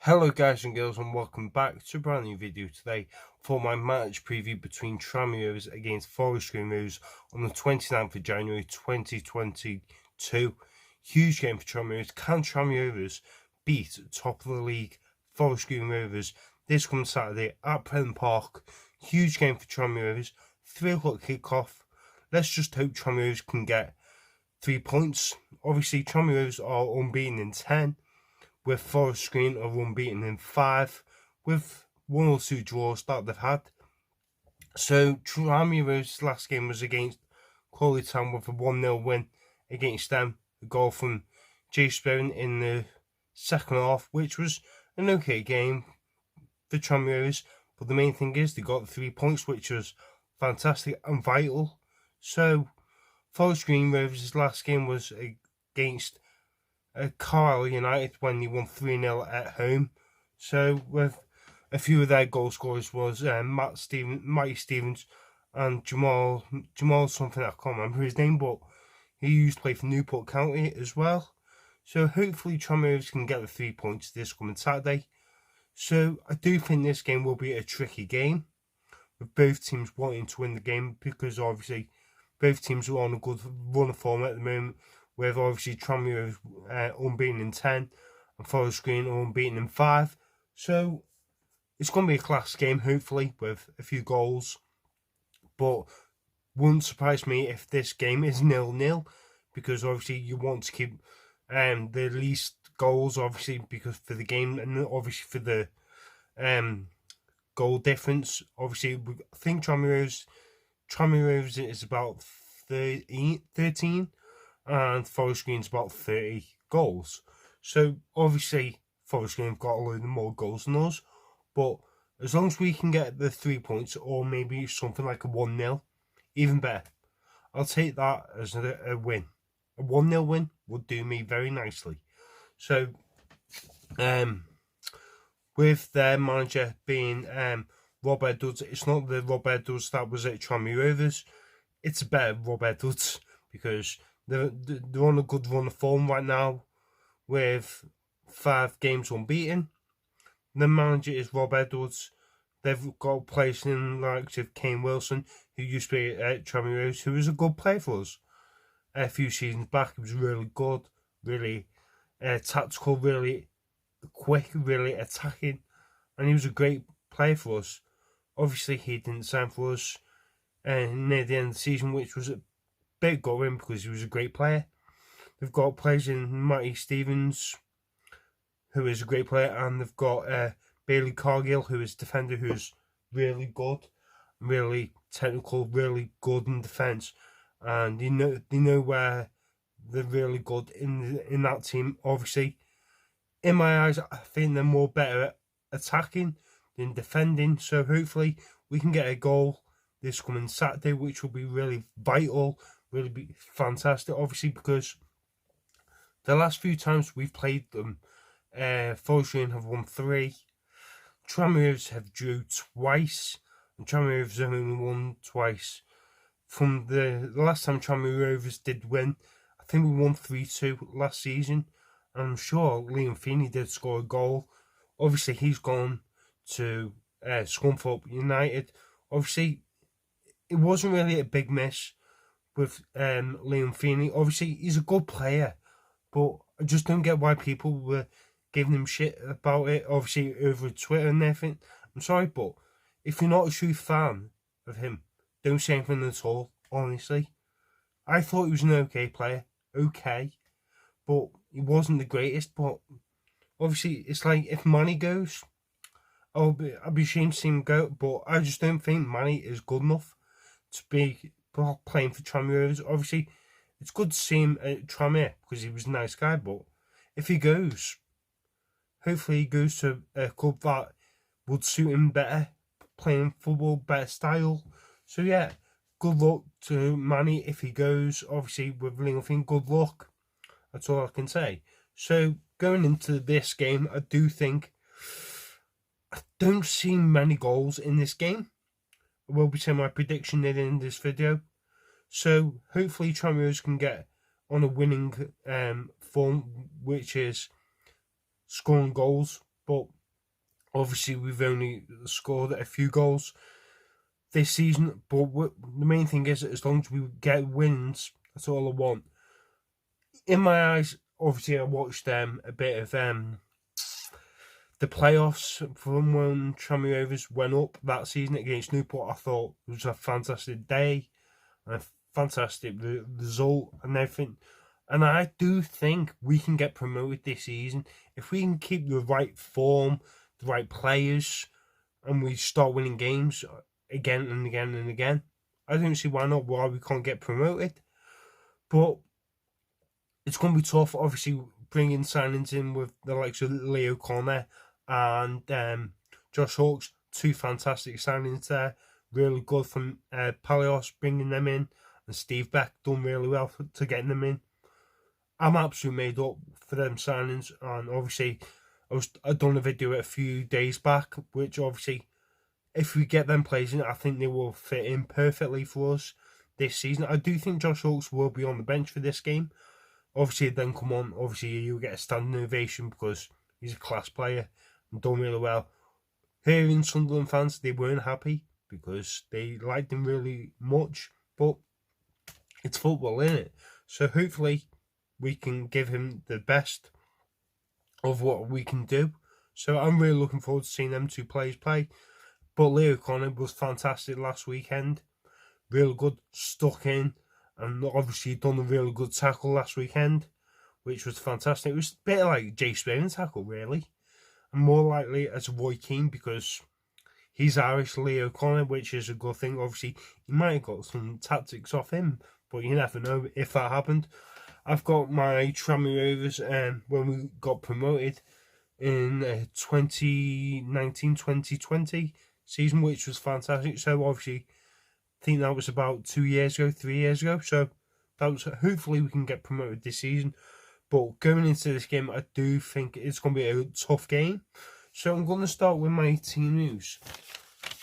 Hello guys and girls, and welcome back to a brand new video today for my match preview between Tranmere against Forest Green Rovers on the 29th of January 2022. Huge game for Tranmere. Can Tranmere beat top of the league Forest Green Rovers this coming Saturday at Prenton Park? Huge game for Tranmere. 3 o'clock kickoff. Let's just hope Tranmere can get 3 points. Obviously Tranmere are unbeaten in 10. With Forest Green are unbeaten in 5, with 1 or 2 draws that they've had. So Tranmere's last game was against Crawley Town with a 1-0 win against them. A goal from Jay Sperrin in the second half, which was an okay game for Tranmere's. But the main thing is they got the 3 points, which was fantastic and vital. So Forest Green Rovers' last game was against Carlisle United when they won 3-0 at home. So with a few of their goal scorers was Matty Stevens and Jamal something, I can't remember his name, but he used to play for Newport County as well. So hopefully Tranmere can get the 3 points this coming Saturday. So I do think this game will be a tricky game, with both teams wanting to win the game, because obviously both teams are on a good run of form at the moment, with obviously Tranmere unbeaten in 10 and Forest Green are unbeaten in 5. So it's going to be a class game, hopefully, with a few goals. But wouldn't surprise me if this game is 0-0, because obviously you want to keep the least goals, obviously, because for the game, and obviously for the goal difference. Obviously, I think Tranmere is about 13 and Forest Green's about 30 goals. So obviously Forest Green have got a load more goals than us, but as long as we can get the 3 points, or maybe something like a 1-0, even better. I'll take that as a win. A 1-0 win would do me very nicely. So with their manager being Rob Edwards, it's not the Rob Edwards that was at Tranmere Rovers, it's a better Rob Edwards, because they're on a good run of form right now with 5 games unbeaten. The manager is Rob Edwards. They've got players in the likes of Kane Wilson, who used to be at Tranmere Rovers, who was a good player for us a few seasons back. He was really good, really tactical, really quick, really attacking, and he was a great player for us. Obviously, he didn't sign for us near the end of the season, which was a bit gutting because he was a great player. They've got players in Matty Stevens, who is a great player, and they've got Bailey Cargill, who is a defender, who's really good, really technical, really good in defence, and they know where they're really good in that team. Obviously, in my eyes, I think they're more better at attacking than defending. So hopefully we can get a goal this coming Saturday, which will be really vital, really be fantastic. Obviously, because the last few times we've played them, Forest Green have won 3, Tranmere have drew twice, and Tranmere have only won twice. From the last time Tranmere Rovers did win, I think we won 3-2 last season. And I'm sure Liam Feeney did score a goal. Obviously, he's gone to Scunthorpe United. Obviously, it wasn't really a big miss with Liam Feeney. Obviously, he's a good player, but I just don't get why people were giving him shit about it, obviously over Twitter and everything. I'm sorry, but if you're not a true fan of him, don't say anything at all, honestly. I thought he was an okay player, but he wasn't the greatest. But obviously, it's like if Manny goes, I'd be ashamed to see him go, but I just don't think Manny is good enough to be playing for Tranmere Rovers. Obviously, it's good to see him at Tranmere because he was a nice guy, but if he goes, hopefully he goes to a club that would suit him better, playing football, better style. So yeah, good luck to Manny if he goes. Obviously, with Lincoln, good luck. That's all I can say. So going into this game, I don't see many goals in this game. I will be saying my prediction in this video. So hopefully Tranmere can get on a winning form, which is scoring goals. but obviously we've only scored a few goals this season. But the main thing is, as long as we get wins, that's all I want. In my eyes, obviously I watched a bit of the playoffs from when Tranmere Rovers went up that season against Newport. I thought it was a fantastic day, a fantastic result and everything. And I do think we can get promoted this season if we can keep the right form, the right players, and we start winning games again and again and again. I don't see why we can't get promoted. But it's going to be tough, obviously, bringing signings in with the likes of Leo Connor and Josh Hawks. Two fantastic signings there. Really good from Palios bringing them in. And Steve Beck done really well to getting them in. I'm absolutely made up for them signings. And obviously, I done a video a few days back, which obviously, if we get them players in, I think they will fit in perfectly for us this season. I do think Josh Hawks will be on the bench for this game. Obviously, then come on. Obviously, you'll get a standing ovation because he's a class player and done really well. Hearing Sunderland fans, they weren't happy because they liked him really much. But it's football, isn't it? So hopefully, we can give him the best of what we can do. So I'm really looking forward to seeing them two players play. But Leo Connor was fantastic last weekend. Really good, stuck in. And obviously done a really good tackle last weekend, which was fantastic. It was a bit like Jay Spearman's tackle, really. And more likely as Roy Keane because he's Irish, Leo Connor, which is a good thing. Obviously, he might have got some tactics off him, but you never know if that happened. I've got my Tranmere Rovers when we got promoted in 2019-2020 season, which was fantastic. So obviously, I think that was about 3 years ago. So that was hopefully we can get promoted this season. But going into this game, I do think it's going to be a tough game. So I'm going to start with my team news.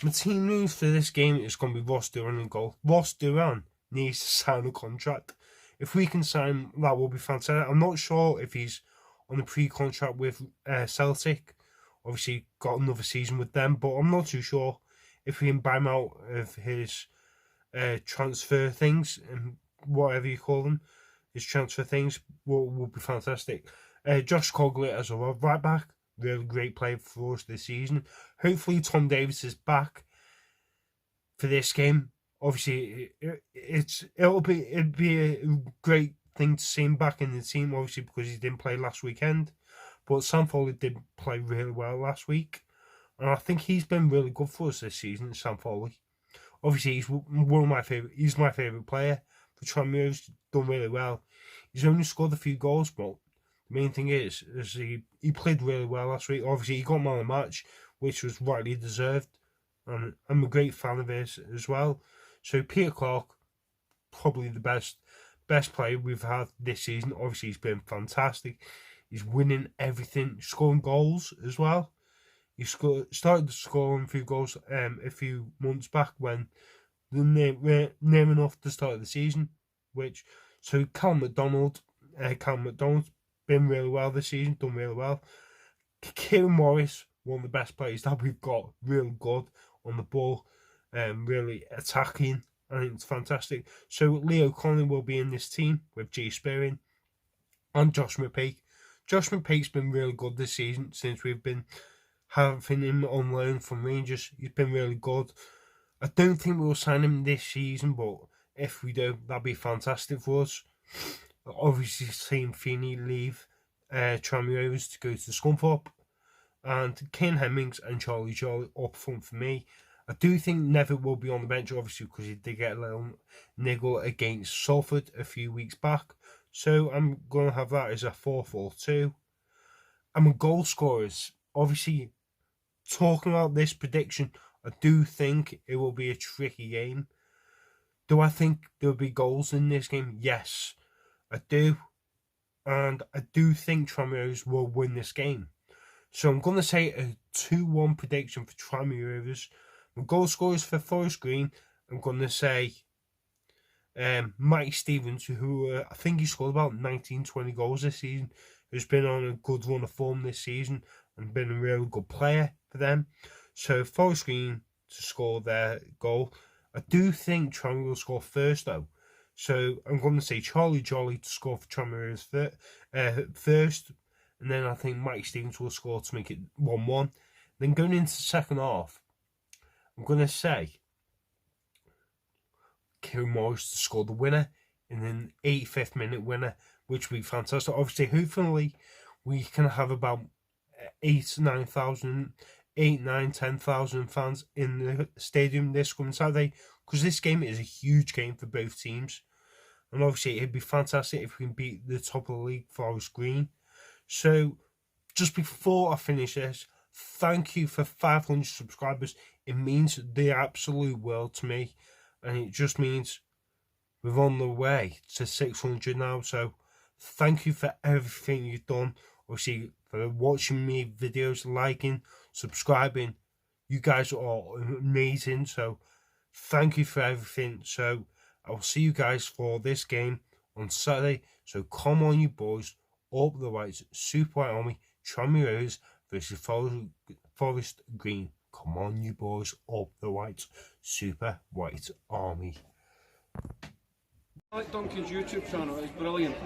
My team news for this game is going to be Ross Duran in goal. Ross Duran needs to sign a contract. If we can sign, that will be fantastic. I'm not sure if he's on a pre-contract with Celtic. Obviously, got another season with them, but I'm not too sure if we can buy him out of his transfer things and whatever you call them. His transfer things will be fantastic. Josh Cogley as a right back, really great player for us this season. Hopefully, Tom Davies is back for this game. Obviously, it'd be a great thing to see him back in the team. Obviously, because he didn't play last weekend, but Sam Foley did play really well last week, and I think he's been really good for us this season. Sam Foley, obviously, he's one of my favorite. He's my favorite player for Tranmere. He's done really well. He's only scored a few goals, but the main thing is he played really well last week. Obviously, he got man of the match, which was rightly deserved, and I'm a great fan of his as well. So Peter Clark, probably the best player we've had this season. Obviously, he's been fantastic. He's winning everything, scoring goals as well. He started scoring a few goals a few months back when the name enough to start the season. So Callum McDonald's been really well this season, done really well. Kieran Morris, one of the best players that we've got, really good on the ball. Really attacking. I think it's fantastic. So Leo Connor will be in this team with G Spearing and Josh McPeak. Josh McPeak's been really good this season since we've been having him on loan from Rangers. He's been really good. I don't think we'll sign him this season, but if we do, that'd be fantastic for us. Obviously, seeing Feeney leave Tranmere Rovers to go to Scunthorpe, and Kane Hemmings and Charlie up front for me. I do think Neville will be on the bench, obviously, because he did get a little niggle against Salford a few weeks back. So I'm going to have that as a 4-4-2. And my goal scorers, obviously, talking about this prediction, I do think it will be a tricky game. Do I think there will be goals in this game? Yes, I do. And I do think Tranmere will win this game. So I'm going to say a 2-1 prediction for Tranmere Rovers. My goal scorers for Forest Green, I'm going to say Mike Stevens, who I think he scored about 19-20 goals this season. who's been on a good run of form this season and been a really good player for them. So Forest Green to score their goal. I do think Tranmere will score first though. So I'm going to say Charlie Jolly to score for Tranmere first. And then I think Mike Stevens will score to make it 1-1. Then going into the second half, I'm going to say Kieran Morris to score the winner in an 85th minute winner, which would be fantastic. Obviously, hopefully, we can have about 10,000 fans in the stadium this coming Saturday, because this game is a huge game for both teams. And obviously, it'd be fantastic if we can beat the top of the league, Forest Green. So, just before I finish this, thank you for 500 subscribers. It means the absolute world to me. And it just means we're on the way to 600 now. So, thank you for everything you've done. Obviously, for watching me videos, liking, subscribing. You guys are amazing. So, thank you for everything. So, I will see you guys for this game on Saturday. So, come on, you boys. Up the Whites, Super White Army, Tranmere versus Forest Green. Come on, you boys. Up the Whites, Super White Army. I like Duncan's YouTube channel, it's brilliant.